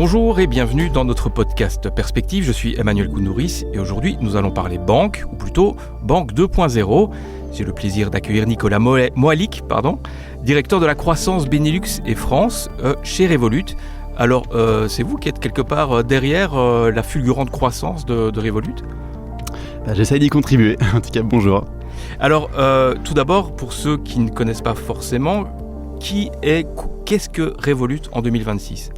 Bonjour et bienvenue dans notre podcast Perspective, je suis Emmanuel Kounouris et aujourd'hui nous allons parler banque, ou plutôt banque 2.0. J'ai le plaisir d'accueillir Nicolas Moalik, directeur de la croissance Benelux et France chez Revolut. Alors c'est vous qui êtes quelque part derrière la fulgurante croissance de Revolut ? J'essaie d'y contribuer, en tout cas bonjour. Alors tout d'abord, pour ceux qui ne connaissent pas forcément, qu'est-ce que Revolut en 2026 ?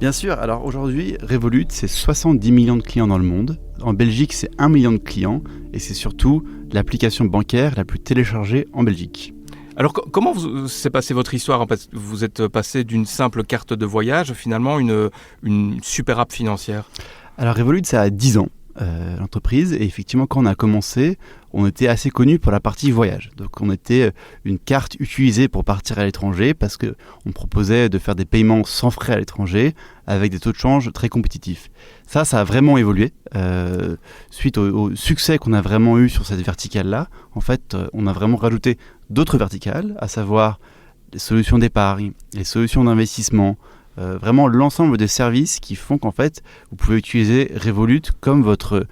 Bien sûr, alors aujourd'hui, Revolut, c'est 70 millions de clients dans le monde. En Belgique, c'est 1 million de clients et c'est surtout l'application bancaire la plus téléchargée en Belgique. Alors comment s'est passée votre histoire ? Vous êtes passé d'une simple carte de voyage, finalement, une super app financière. Alors Revolut, ça a 10 ans, l'entreprise, et effectivement, quand on a commencé, on était assez connu pour la partie voyage. Donc on était une carte utilisée pour partir à l'étranger parce qu'on proposait de faire des paiements sans frais à l'étranger avec des taux de change très compétitifs. Ça a vraiment évolué. Suite au succès qu'on a vraiment eu sur cette verticale-là, en fait, on a vraiment rajouté d'autres verticales, à savoir les solutions d'épargne, les solutions d'investissement, vraiment l'ensemble des services qui font qu'en fait, vous pouvez utiliser Revolut comme votre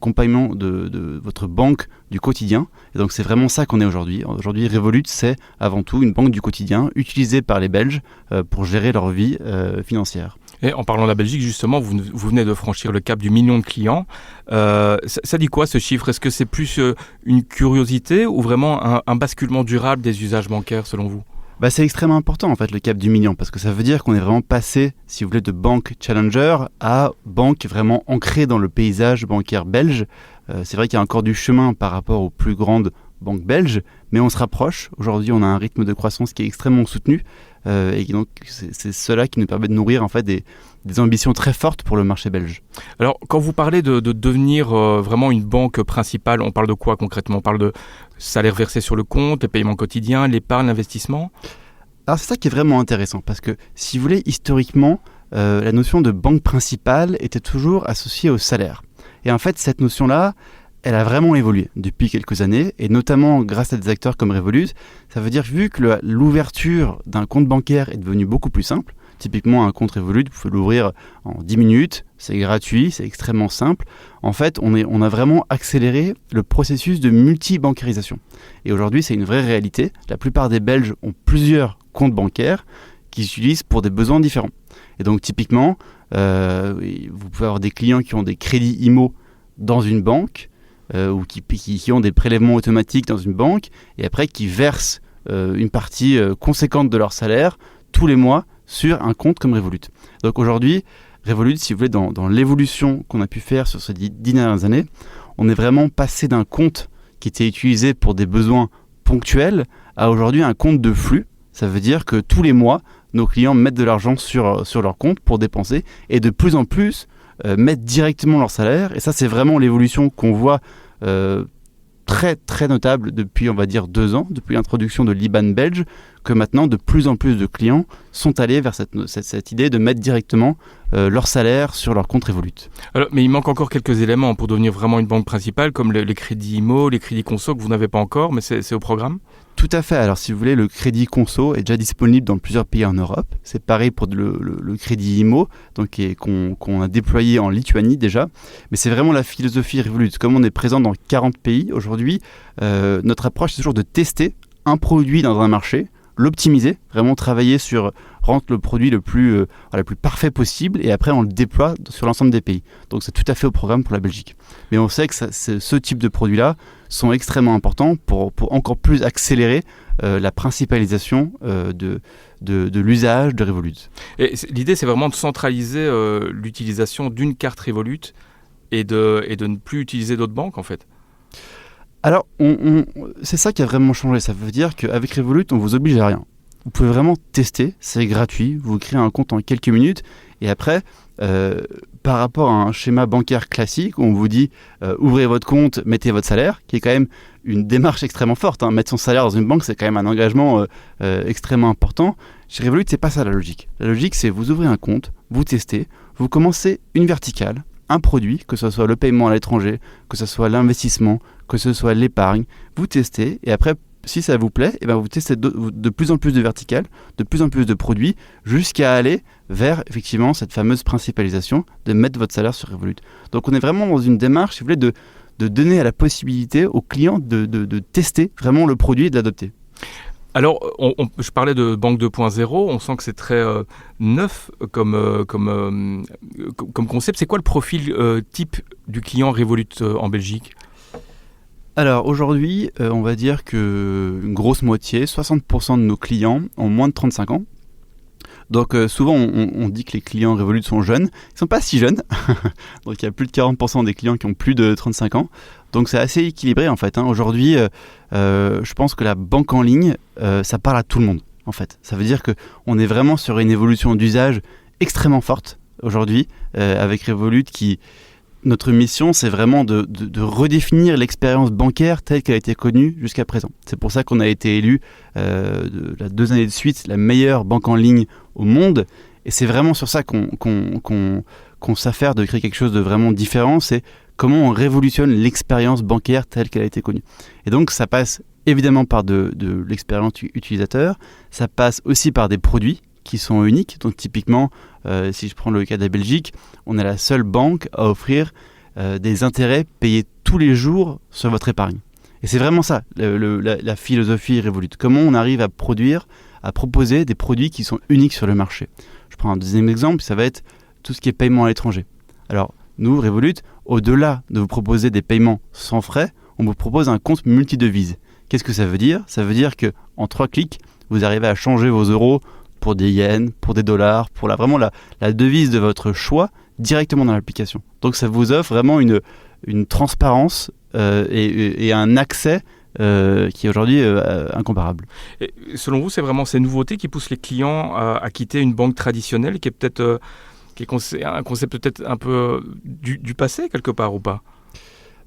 compagnon de votre banque du quotidien. Et donc, c'est vraiment ça qu'on est aujourd'hui. Aujourd'hui, Revolut, c'est avant tout une banque du quotidien utilisée par les Belges pour gérer leur vie financière. Et en parlant de la Belgique, justement, vous venez de franchir le cap du million de clients. Ça dit quoi ce chiffre ? Est-ce que c'est plus une curiosité ou vraiment un basculement durable des usages bancaires selon vous ? C'est extrêmement important en fait le cap du million parce que ça veut dire qu'on est vraiment passé, si vous voulez, de banque challenger à banque vraiment ancrée dans le paysage bancaire belge. C'est vrai qu'il y a encore du chemin par rapport aux plus grandes banques belges, mais on se rapproche. Aujourd'hui, on a un rythme de croissance qui est extrêmement soutenu et donc c'est cela qui nous permet de nourrir en fait des ambitions très fortes pour le marché belge. Alors, quand vous parlez de devenir vraiment une banque principale, on parle de quoi concrètement ? On parle de salaire versé sur le compte, les paiements quotidiens, l'épargne, l'investissement ? Alors, c'est ça qui est vraiment intéressant parce que, si vous voulez, historiquement, la notion de banque principale était toujours associée au salaire. Et en fait, cette notion-là, elle a vraiment évolué depuis quelques années, et notamment grâce à des acteurs comme Revolut. Ça veut dire, vu que l'ouverture d'un compte bancaire est devenue beaucoup plus simple, typiquement un compte Revolut, vous pouvez l'ouvrir en 10 minutes, c'est gratuit, c'est extrêmement simple. En fait, on a vraiment accéléré le processus de multi-bancarisation. Et aujourd'hui, c'est une vraie réalité. La plupart des Belges ont plusieurs comptes bancaires qu'ils utilisent pour des besoins différents. Et donc, typiquement, vous pouvez avoir des clients qui ont des crédits IMO dans une banque, ou qui ont des prélèvements automatiques dans une banque, et après qui versent une partie conséquente de leur salaire tous les mois sur un compte comme Revolut. Donc aujourd'hui, Revolut, si vous voulez, dans l'évolution qu'on a pu faire sur ces 10 dernières années, on est vraiment passé d'un compte qui était utilisé pour des besoins ponctuels à aujourd'hui un compte de flux. Ça veut dire que tous les mois, nos clients mettent de l'argent sur leur compte pour dépenser et de plus en plus mettent directement leur salaire. Et ça, c'est vraiment l'évolution qu'on voit très très notable depuis, on va dire, 2 ans, depuis l'introduction de l'IBAN belge, que maintenant de plus en plus de clients sont allés vers cette idée de mettre directement leur salaire sur leur compte Revolut. Alors, mais il manque encore quelques éléments pour devenir vraiment une banque principale, comme les crédits IMO, les crédits conso que vous n'avez pas encore, mais c'est au programme ? Tout à fait. Alors, si vous voulez, le crédit conso est déjà disponible dans plusieurs pays en Europe. C'est pareil pour le crédit IMO, donc qu'on a déployé en Lituanie déjà. Mais c'est vraiment la philosophie Revolut. Comme on est présent dans 40 pays aujourd'hui, notre approche, c'est toujours de tester un produit dans un marché, l'optimiser, vraiment travailler sur rendre le produit le plus parfait possible, et après on le déploie sur l'ensemble des pays. Donc c'est tout à fait au programme pour la Belgique. Mais on sait que ce type de produits-là sont extrêmement importants pour encore plus accélérer la principalisation de l'usage de Revolut. Et l'idée, c'est vraiment de centraliser l'utilisation d'une carte Revolut et de ne plus utiliser d'autres banques, en fait. Alors, c'est ça qui a vraiment changé. Ça veut dire qu'avec Revolut, on ne vous oblige à rien. Vous pouvez vraiment tester, c'est gratuit, vous créez un compte en quelques minutes, et après, par rapport à un schéma bancaire classique, où on vous dit ouvrez votre compte, mettez votre salaire, qui est quand même une démarche extrêmement forte. Mettre son salaire dans une banque, c'est quand même un engagement extrêmement important. Chez Revolut, c'est pas ça la logique. La logique, c'est vous ouvrez un compte, vous testez, vous commencez une verticale, un produit, que ce soit le paiement à l'étranger, que ce soit l'investissement, que ce soit l'épargne, vous testez, et après, Si ça vous plaît, vous testez de plus en plus de verticales, de plus en plus de produits, jusqu'à aller vers effectivement cette fameuse principalisation de mettre votre salaire sur Revolut. Donc on est vraiment dans une démarche, si vous voulez, de donner la possibilité aux clients de tester vraiment le produit et de l'adopter. Alors, je parlais de Banque 2.0, on sent que c'est très neuf comme concept. C'est quoi le profil type du client Revolut en Belgique ? Alors aujourd'hui, on va dire qu'une grosse moitié, 60% de nos clients ont moins de 35 ans. Donc souvent on dit que les clients Revolut sont jeunes, ils ne sont pas si jeunes, donc il y a plus de 40% des clients qui ont plus de 35 ans, donc c'est assez équilibré en fait. Aujourd'hui, je pense que la banque en ligne, ça parle à tout le monde en fait. Ça veut dire qu'on est vraiment sur une évolution d'usage extrêmement forte aujourd'hui, avec Revolut qui... Notre mission, c'est vraiment de redéfinir l'expérience bancaire telle qu'elle a été connue jusqu'à présent. C'est pour ça qu'on a été élu 2 années de suite la meilleure banque en ligne au monde. Et c'est vraiment sur ça qu'on s'affaire de créer quelque chose de vraiment différent. C'est comment on révolutionne l'expérience bancaire telle qu'elle a été connue. Et donc, ça passe évidemment par de l'expérience utilisateur. Ça passe aussi par des produits qui sont uniques. Donc typiquement, si je prends le cas de la Belgique, on est la seule banque à offrir des intérêts payés tous les jours sur votre épargne. Et c'est vraiment ça, la philosophie Revolut. Comment on arrive à proposer des produits qui sont uniques sur le marché. Je prends un deuxième exemple, ça va être tout ce qui est paiement à l'étranger. Alors, nous, Revolut, au-delà de vous proposer des paiements sans frais, on vous propose un compte multidevises. Qu'est-ce que ça veut dire ? Ça veut dire qu'en 3 clics, vous arrivez à changer vos euros pour des yens, pour des dollars, pour vraiment la devise de votre choix directement dans l'application. Donc ça vous offre vraiment une transparence et un accès qui est aujourd'hui incomparable. Et selon vous, c'est vraiment ces nouveautés qui poussent les clients à quitter une banque traditionnelle qui est peut-être un concept peut-être un peu du passé quelque part ou pas ?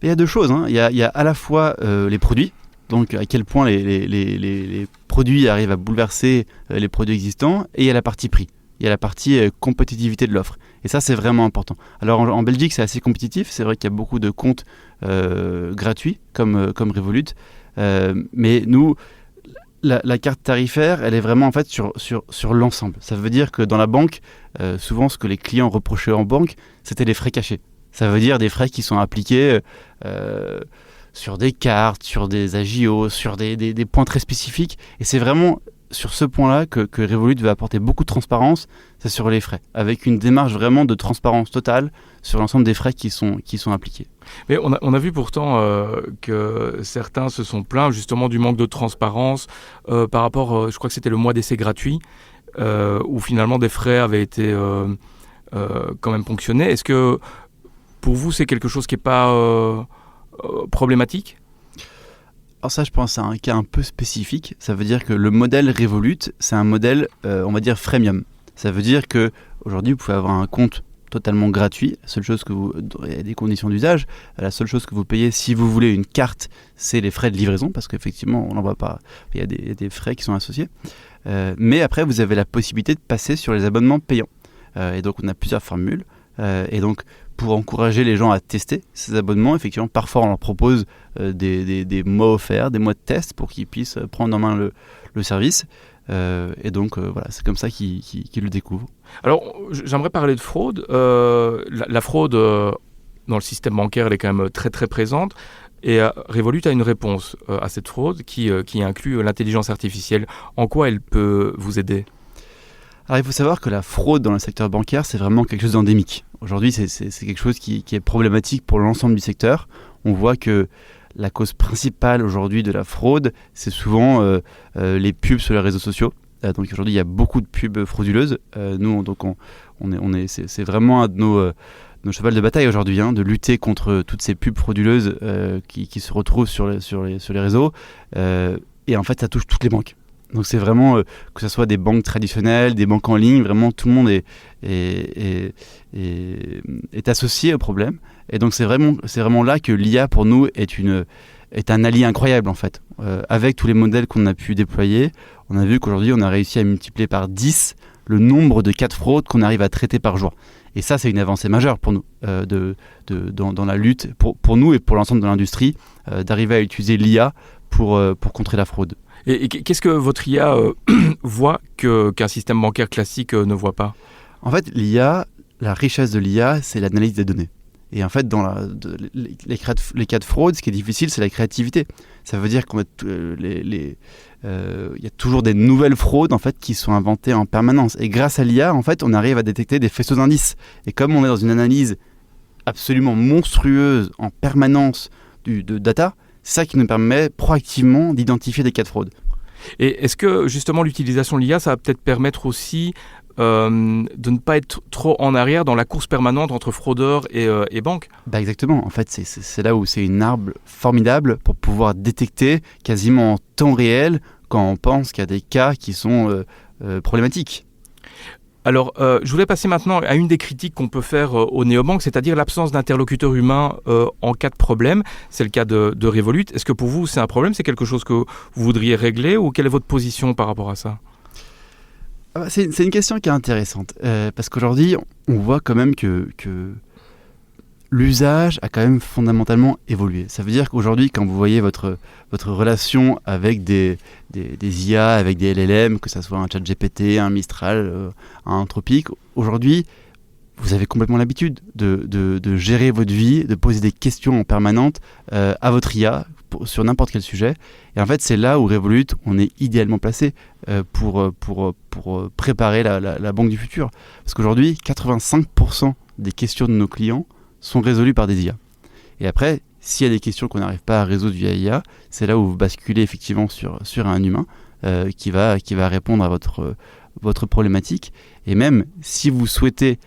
Il y a 2 choses. Il y a à la fois les produits. Donc à quel point les produits arrivent à bouleverser les produits existants, et il y a la partie prix, il y a la partie compétitivité de l'offre. Et ça, c'est vraiment important. Alors en Belgique, c'est assez compétitif, c'est vrai qu'il y a beaucoup de comptes gratuits comme Revolut, mais nous, la carte tarifaire, elle est vraiment en fait sur l'ensemble. Ça veut dire que dans la banque, souvent ce que les clients reprochaient en banque, c'était les frais cachés. Ça veut dire des frais qui sont appliqués... sur des cartes, sur des agios, sur des points très spécifiques. Et c'est vraiment sur ce point-là que Revolut va apporter beaucoup de transparence, c'est sur les frais, avec une démarche vraiment de transparence totale sur l'ensemble des frais qui sont appliqués. Mais on a vu pourtant que certains se sont plaints justement du manque de transparence par rapport, je crois que c'était le mois d'essai gratuit, où finalement des frais avaient été quand même ponctionnés. Est-ce que pour vous c'est quelque chose qui n'est pas... problématique ? Alors ça, je pense que c'est un cas un peu spécifique. Ça veut dire que le modèle Revolut, c'est un modèle, on va dire, freemium. Ça veut dire qu'aujourd'hui, vous pouvez avoir un compte totalement gratuit. La seule chose il y a des conditions d'usage. La seule chose que vous payez, si vous voulez une carte, c'est les frais de livraison, parce qu'effectivement, on n'en voit pas. Il y a des frais qui sont associés. Mais après, vous avez la possibilité de passer sur les abonnements payants. Et donc, on a plusieurs formules. Et donc, pour encourager les gens à tester ces abonnements, effectivement, parfois on leur propose des mois offerts, des mois de test pour qu'ils puissent prendre en main le service. Et donc, voilà, c'est comme ça qu'ils le découvrent. Alors, j'aimerais parler de fraude. La fraude dans le système bancaire, elle est quand même très très présente. Et Revolut a une réponse à cette fraude qui inclut l'intelligence artificielle. En quoi elle peut vous aider ? Alors il faut savoir que la fraude dans le secteur bancaire, c'est vraiment quelque chose d'endémique. Aujourd'hui, c'est quelque chose qui est problématique pour l'ensemble du secteur. On voit que la cause principale aujourd'hui de la fraude, c'est souvent les pubs sur les réseaux sociaux. Donc aujourd'hui, il y a beaucoup de pubs frauduleuses. Nous, donc c'est vraiment un de nos chevaux de bataille aujourd'hui, de lutter contre toutes ces pubs frauduleuses qui se retrouvent sur les réseaux. Et en fait, ça touche toutes les banques. Donc c'est vraiment, que ce soit des banques traditionnelles, des banques en ligne, vraiment tout le monde est associé au problème. Et donc c'est vraiment là que l'IA pour nous est un allié incroyable en fait. Avec tous les modèles qu'on a pu déployer, on a vu qu'aujourd'hui on a réussi à multiplier par 10 le nombre de cas de fraude qu'on arrive à traiter par jour. Et ça, c'est une avancée majeure pour nous, dans la lutte, pour nous et pour l'ensemble de l'industrie, d'arriver à utiliser l'IA pour contrer la fraude. Et qu'est-ce que votre IA voit qu'un système bancaire classique ne voit pas ? En fait, l'IA, la richesse de l'IA, c'est l'analyse des données. Et en fait, dans les cas de fraude, ce qui est difficile, c'est la créativité. Ça veut dire qu'il y a toujours des nouvelles fraudes en fait, qui sont inventées en permanence. Et grâce à l'IA, en fait, on arrive à détecter des faisceaux d'indices. Et comme on est dans une analyse absolument monstrueuse en permanence de data, c'est ça qui nous permet proactivement d'identifier des cas de fraude. Et est-ce que justement l'utilisation de l'IA, ça va peut-être permettre aussi de ne pas être trop en arrière dans la course permanente entre fraudeurs et banques ? Exactement. En fait, c'est là où c'est une arme formidable pour pouvoir détecter quasiment en temps réel quand on pense qu'il y a des cas qui sont problématiques. Alors, je voulais passer maintenant à une des critiques qu'on peut faire aux néobanques, c'est-à-dire l'absence d'interlocuteur humain en cas de problème. C'est le cas de Revolut. Est-ce que pour vous, c'est un problème ? C'est quelque chose que vous voudriez régler ou quelle est votre position par rapport à ça ? C'est une question qui est intéressante, parce qu'aujourd'hui, on voit quand même que l'usage a quand même fondamentalement évolué. Ça veut dire qu'aujourd'hui, quand vous voyez votre relation avec des IA, avec des LLM, que ce soit un ChatGPT, un Mistral, un Anthropic, aujourd'hui, vous avez complètement l'habitude de gérer votre vie, de poser des questions en permanence à votre IA sur n'importe quel sujet. Et en fait, c'est là où Revolut, on est idéalement placé pour préparer la banque du futur. Parce qu'aujourd'hui, 85% des questions de nos clients sont résolues par des IA. Et après, s'il y a des questions qu'on n'arrive pas à résoudre via IA, c'est là où vous basculez effectivement sur un humain qui va répondre à votre problématique. Et même si vous souhaitez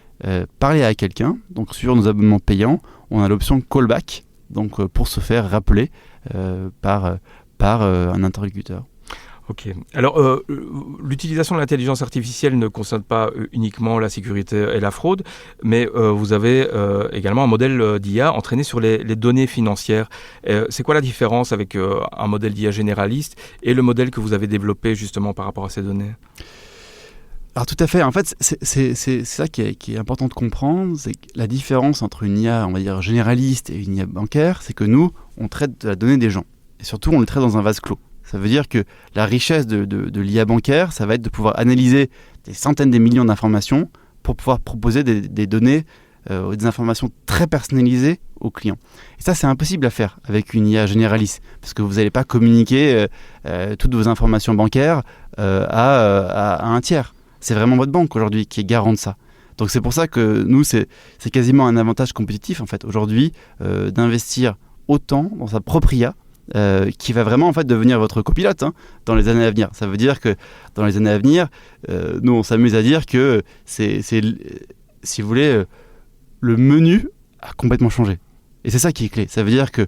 parler à quelqu'un, donc sur nos abonnements payants, on a l'option callback, donc pour se faire rappeler par un interlocuteur. Ok. Alors, l'utilisation de l'intelligence artificielle ne concerne pas uniquement la sécurité et la fraude, mais vous avez également un modèle d'IA entraîné sur les données financières. C'est quoi la différence avec un modèle d'IA généraliste et le modèle que vous avez développé justement par rapport à ces données ? Alors tout à fait, en fait, c'est ça qui est important de comprendre, c'est que la différence entre une IA, on va dire, généraliste et une IA bancaire, c'est que nous, on traite de la donnée des gens. Et surtout, on le traite dans un vase clos. Ça veut dire que la richesse de l'IA bancaire, ça va être de pouvoir analyser des centaines de millions d'informations pour pouvoir proposer des données, des informations très personnalisées aux clients. Et ça, c'est impossible à faire avec une IA généraliste, parce que vous n'allez pas communiquer toutes vos informations bancaires à un tiers. C'est vraiment votre banque aujourd'hui qui est garant de ça. Donc c'est pour ça que nous, c'est quasiment un avantage compétitif en fait aujourd'hui d'investir autant dans sa propre IA qui va vraiment en fait devenir votre copilote dans les années à venir. Ça veut dire que dans les années à venir, nous on s'amuse à dire que c'est si vous voulez, le menu a complètement changé. Et c'est ça qui est clé. Ça veut dire que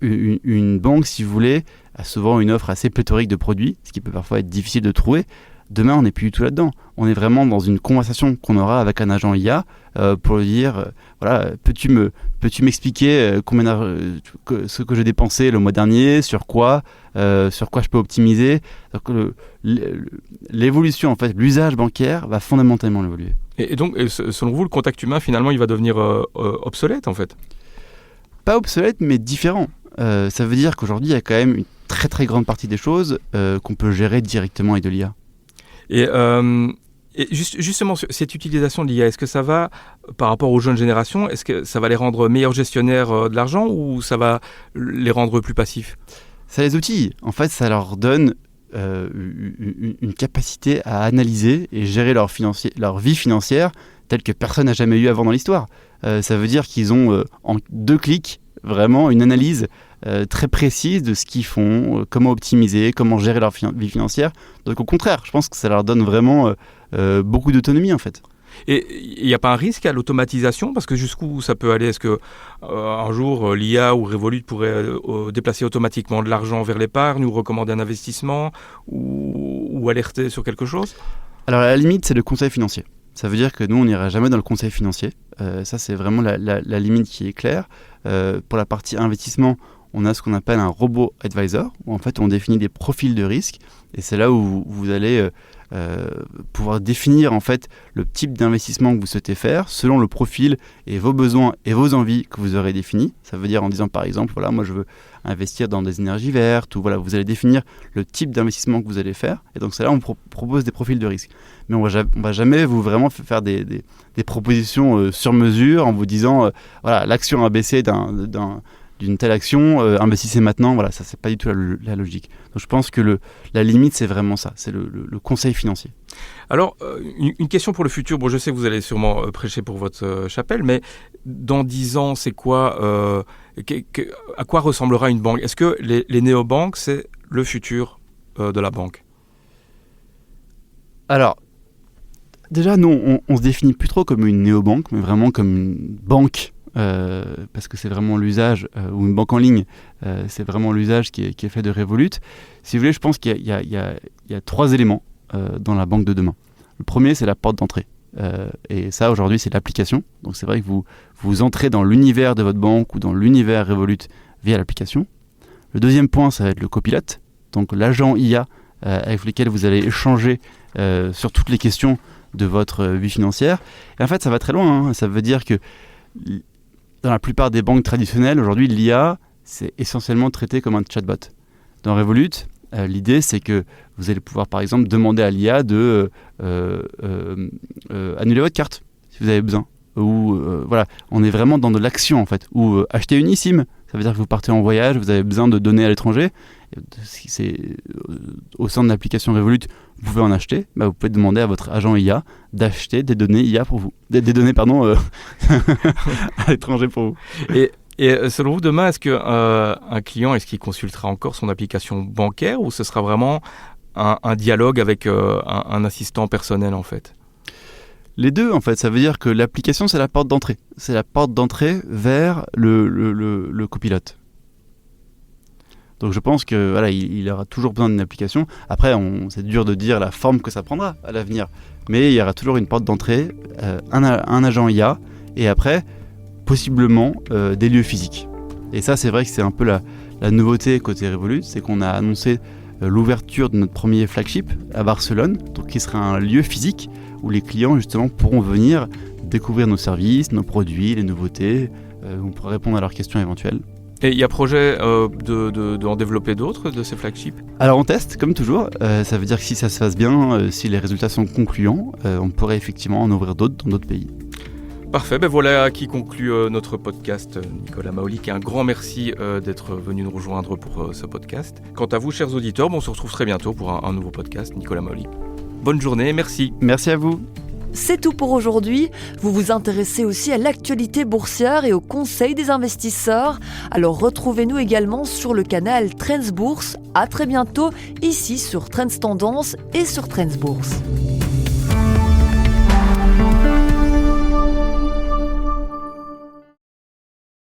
une banque, si vous voulez, a souvent une offre assez pléthorique de produits, ce qui peut parfois être difficile de trouver. Demain, on n'est plus du tout là-dedans. On est vraiment dans une conversation qu'on aura avec un agent IA pour lui dire voilà, peux-tu m'expliquer ce que j'ai dépensé le mois dernier, sur quoi je peux optimiser. Donc, l'évolution, en fait, l'usage bancaire va fondamentalement évoluer. Et donc, selon vous, le contact humain, finalement, il va devenir obsolète, en fait ? Pas obsolète, mais différent. Ça veut dire qu'aujourd'hui, il y a quand même une très très grande partie des choses qu'on peut gérer directement avec de l'IA. Et justement, cette utilisation de l'IA, est-ce que ça va, par rapport aux jeunes générations, est-ce que ça va les rendre meilleurs gestionnaires de l'argent ou ça va les rendre plus passifs ? Ça les outille. En fait, ça leur donne une capacité à analyser et gérer leur vie financière telle que personne n'a jamais eu avant dans l'histoire. Ça veut dire qu'ils ont, en 2 clics, vraiment une analyse très précise de ce qu'ils font, comment optimiser, comment gérer leur vie financière. Donc au contraire, je pense que ça leur donne vraiment beaucoup d'autonomie en fait. Et il n'y a pas un risque à l'automatisation ? Parce que jusqu'où ça peut aller ? Est-ce que un jour l'IA ou Revolut pourrait déplacer automatiquement de l'argent vers l'épargne ou recommander un investissement ou alerter sur quelque chose ? Alors à la limite, c'est le conseil financier. Ça veut dire que nous, on n'ira jamais dans le conseil financier. Ça, c'est vraiment la limite qui est claire. Pour la partie investissement, on a ce qu'on appelle un robot advisor, où en fait on définit des profils de risque, et c'est là où vous allez pouvoir définir en fait le type d'investissement que vous souhaitez faire selon le profil et vos besoins et vos envies que vous aurez définis. Ça veut dire en disant par exemple, voilà, moi je veux investir dans des énergies vertes, ou voilà, vous allez définir le type d'investissement que vous allez faire, et donc c'est là où on propose des profils de risque. Mais on va jamais vous vraiment faire des propositions sur mesure en vous disant voilà, l'action ABC d'une telle action, investissez maintenant, voilà, ça c'est pas du tout la logique. Donc je pense que la limite c'est vraiment ça, c'est le conseil financier. Alors, une question pour le futur, bon je sais que vous allez sûrement prêcher pour votre chapelle, mais dans 10 ans c'est quoi, à quoi ressemblera une banque ? Est-ce que les néobanques c'est le futur de la banque ? Alors, déjà nous on se définit plus trop comme une néobanque, mais vraiment comme une banque. Parce que c'est vraiment l'usage, ou une banque en ligne, c'est vraiment l'usage qui est fait de Revolut. Si vous voulez, je pense qu'il y a 3 éléments dans la banque de demain. Le premier, c'est la porte d'entrée. Et ça, aujourd'hui, c'est l'application. Donc c'est vrai que vous entrez dans l'univers de votre banque ou dans l'univers Revolut via l'application. Le deuxième point, ça va être le copilote, donc l'agent IA avec lequel vous allez échanger sur toutes les questions de votre vie financière. Et en fait, ça va très loin, hein. Ça veut dire que dans la plupart des banques traditionnelles, aujourd'hui, l'IA, c'est essentiellement traité comme un chatbot. Dans Revolut, l'idée, c'est que vous allez pouvoir, par exemple, demander à l'IA de annuler votre carte, si vous avez besoin. Ou, voilà, on est vraiment dans de l'action, en fait. Ou acheter une eSIM. Ça veut dire que vous partez en voyage, vous avez besoin de données à l'étranger. Au sein de l'application Revolut, vous pouvez en acheter. Vous pouvez demander à votre agent IA d'acheter des données IA pour vous. Des données, pardon, à l'étranger pour vous. Et selon vous, demain, est-ce qu'un client, est-ce qu'il consultera encore son application bancaire ou ce sera vraiment un dialogue avec un assistant personnel, en fait ? Les deux, en fait, ça veut dire que l'application, c'est la porte d'entrée. C'est la porte d'entrée vers le copilote. Donc je pense que voilà, il aura toujours besoin d'une application. Après, c'est dur de dire la forme que ça prendra à l'avenir. Mais il y aura toujours une porte d'entrée, un agent IA, et après, possiblement, des lieux physiques. Et ça, c'est vrai que c'est un peu la nouveauté côté Revolut, c'est qu'on a annoncé l'ouverture de notre premier flagship à Barcelone, donc qui sera un lieu physique où les clients justement pourront venir découvrir nos services, nos produits, les nouveautés, on pourra répondre à leurs questions éventuelles. Et il y a projet d'en développer d'autres de ces flagships ? Alors on teste comme toujours, ça veut dire que si ça se passe bien, si les résultats sont concluants, on pourrait effectivement en ouvrir d'autres dans d'autres pays. Parfait, voilà qui conclut notre podcast. Nicolas Maolic, un grand merci d'être venu nous rejoindre pour ce podcast. Quant à vous, chers auditeurs, on se retrouve très bientôt pour un nouveau podcast. Nicolas Maolic. Bonne journée, merci. Merci à vous. C'est tout pour aujourd'hui. Vous vous intéressez aussi à l'actualité boursière et aux conseils des investisseurs. Alors retrouvez-nous également sur le canal Trends Bourse. À très bientôt, ici sur Trends Tendance et sur Trends Bourse.